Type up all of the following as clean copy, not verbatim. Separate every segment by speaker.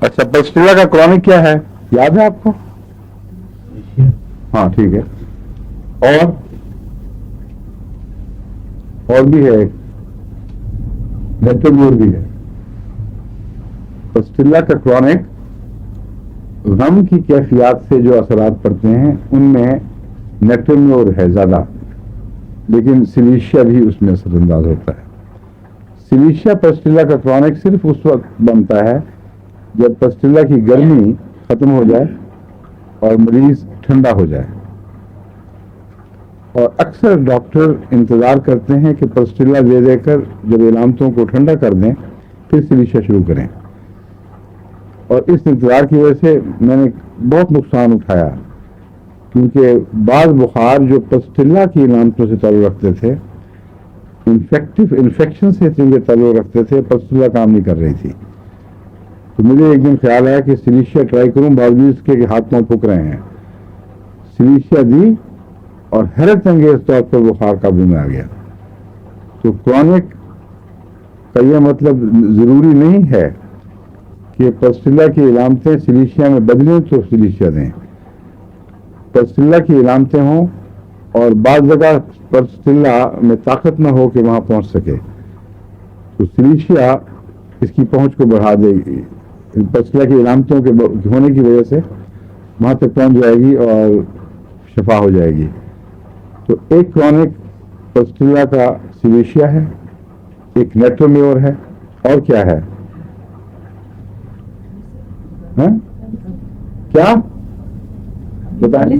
Speaker 1: اچھا پسٹیلا کا کرونک کیا ہے یاد ہے آپ کو؟ ہاں ٹھیک ہے. اور بھی ہے ایک نیٹرمور بھی ہے. پسٹیلا کا کرونک غم کی کیفیات سے جو اثرات پڑتے ہیں ان میں نیٹرمور ہے زیادہ، لیکن سلیشیا بھی اس میں اثر انداز ہوتا ہے. سلیشیا پسٹیلا کا کرونک صرف اس وقت بنتا ہے جب پسٹیلا کی گرمی ختم ہو جائے اور مریض ٹھنڈا ہو جائے. اور اکثر ڈاکٹر انتظار کرتے ہیں کہ پسٹیلا دے دے کر جب علامتوں کو ٹھنڈا کر دیں پھر سلیشیا شروع کریں. اور اس انتظار کی وجہ سے میں نے بہت نقصان اٹھایا، کیونکہ بعض بخار جو پسٹیلا کی علامتوں سے تعلق رکھتے تھے، انفیکشن سے چونکہ تعلق رکھتے تھے، پسٹیلا کام نہیں کر رہی تھی. تو مجھے ایک دن خیال آیا کہ سلیشیا ٹرائی کروں، باوجود اس کے ہاتھ پاؤں پھک رہے ہیں. سلیشیا دی اور حیرت انگیز طور پر بخار قابو میں آ گیا. تو کرونک کا یہ مطلب ضروری نہیں ہے کہ پسٹیلا کی علامتیں سلیشیا میں بدلیں تو سلیشیا دیں. پسٹیلا کی علامتیں ہوں اور بعض جگہ پسٹیلا میں طاقت نہ ہو کہ وہاں پہنچ سکے تو سلیشیا اس کی پہنچ کو بڑھا دے گی. پسٹیلا کی علامتوں کے ہونے کی وجہ سے وہاں تک پہنچ جائے گی اور شفا ہو جائے گی. تو ایک کرونک پسٹیلا کا سلیشیا ہے، ایک نیٹرمیور ہے، اور کیا ہے؟ کیا بتائیں؟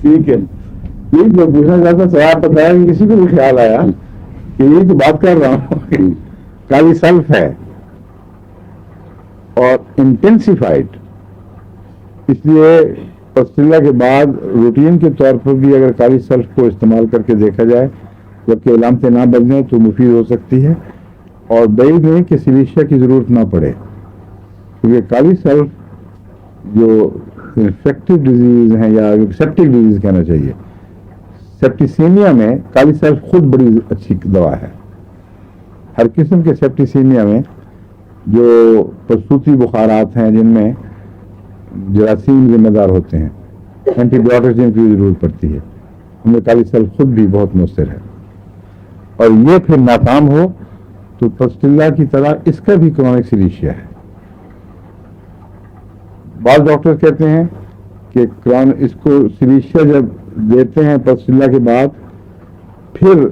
Speaker 1: ٹھیک ہے. یہ جو پوچھنا چاہتا سوال بتایا کہ کسی کو بھی خیال آیا کہ یہ تو بات کر رہا ہوں کالی سلف ہے اور انٹینسیفائڈ. اس لیے پسٹیلا کے بعد روٹین کے طور پر بھی اگر کالی سلف کو استعمال کر کے دیکھا جائے جبکہ علامتیں نہ بدلیں تو مفید ہو سکتی ہے، اور بعید نہیں کہ سلیشیا کی ضرورت نہ پڑے. کیونکہ کالی سلف جو انفیکٹو ڈیزیز ہیں یا سیپٹک ڈیزیز کہنا چاہیے، سیپٹیسیمیا میں کالی سلف خود بڑی اچھی دوا ہے. ہر قسم کے سیپٹیسیمیا میں جو پرسوتی بخارات ہیں جن میں جراثیم ذمہ دار ہوتے ہیں، اینٹی بایوٹکس جن کی ضرورت پڑتی ہے، ان میں کالی سلف خود بھی بہت مؤثر ہے. اور یہ پھر ناکام ہو تو پسٹیلا کی طرح اس کا بھی کرونک سلیشیا ہے. بعض ڈاکٹر کہتے ہیں کہ اس کو سلیشیا جب دیتے ہیں پسٹیلا کے بعد، پھر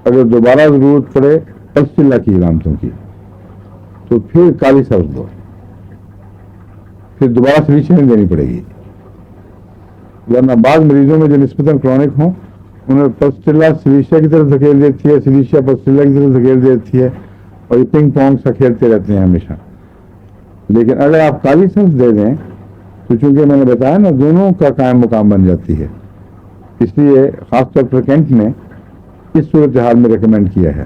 Speaker 1: اگر دوبارہ ضرورت پڑے پسٹیلا کی علامتوں کی تو پھر کالی سلف دو، پھر دوبارہ سلیشیا نہیں دینی پڑے گی. ورنہ بعض مریضوں میں جو نسبتاً کرونک ہوں انہیں پسٹیلا سلیشیا کی طرف دھکیل دیتی ہے، سلیشیا پسٹیلا کی طرف دھکیل دیتی ہے، اور یہ پنگ پونگ سا کھیلتے رہتے ہیں ہمیشہ. لیکن اگر آپ کالی سلف دے دیں تو چونکہ میں نے بتایا نا دونوں کا قائم مقام بن جاتی ہے، اس لیے خاص طور پر کینٹ نے اس صورتحال میں ریکمینڈ کیا ہے.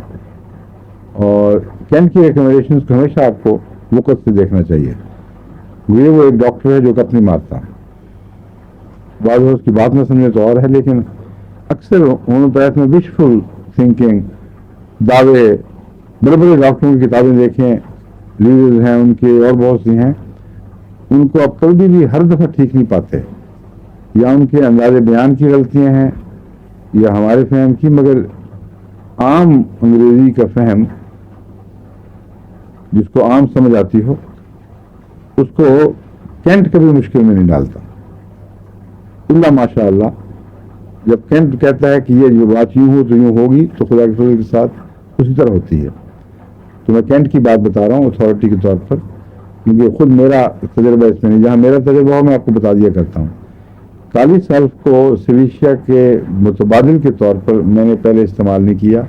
Speaker 1: اور کینٹ کی ریکمینڈیشنز کو ہمیشہ آپ کو وقت سے دیکھنا چاہیے. وہ ایک ڈاکٹر ہے جو کپ نہیں مارتا. بعض اس کی بات نہ سمجھے تو اور ہے، لیکن اکثر ہومیوپیتھ میں وشفل تھنکنگ، دعوے، بڑے بڑے ڈاکٹروں کی کتابیں دیکھیں، ریویوز ہیں ان کے اور بہت سی ہیں، ان کو آپ کبھی بھی ہر دفعہ ٹھیک نہیں پاتے. یا ان کے انداز بیان کی غلطیاں ہیں یا ہمارے فہم کی، مگر عام انگریزی کا فہم جس کو عام سمجھ آتی ہو اس کو کینٹ کبھی مشکل میں نہیں ڈالتا. اللہ ماشاء اللہ جب کینٹ کہتا ہے کہ یہ جو بات یوں ہو تو یوں ہوگی تو خدا کے فضل کے ساتھ اسی طرح ہوتی ہے. تو میں کینٹ کی بات بتا رہا ہوں اتھارٹی کے طور پر، کیونکہ خود میرا تجربہ اس میں نہیں، جہاں میرا تجربہ ہو میں آپ کو بتا دیا کرتا ہوں. کالی سلف کو سلیشیا کے متبادل کے طور پر میں نے پہلے استعمال نہیں کیا،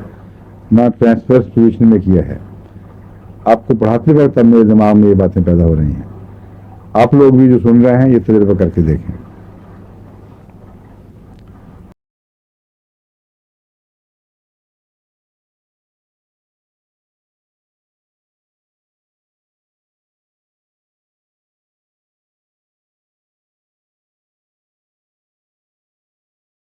Speaker 1: نہ ٹرانسفرس پوزیشن میں کیا ہے. آپ کو پڑھاتے وقت اب میرے دماغ میں یہ باتیں پیدا ہو رہی ہیں. آپ لوگ بھی جو سن رہے ہیں یہ تجربہ کر کے دیکھیں.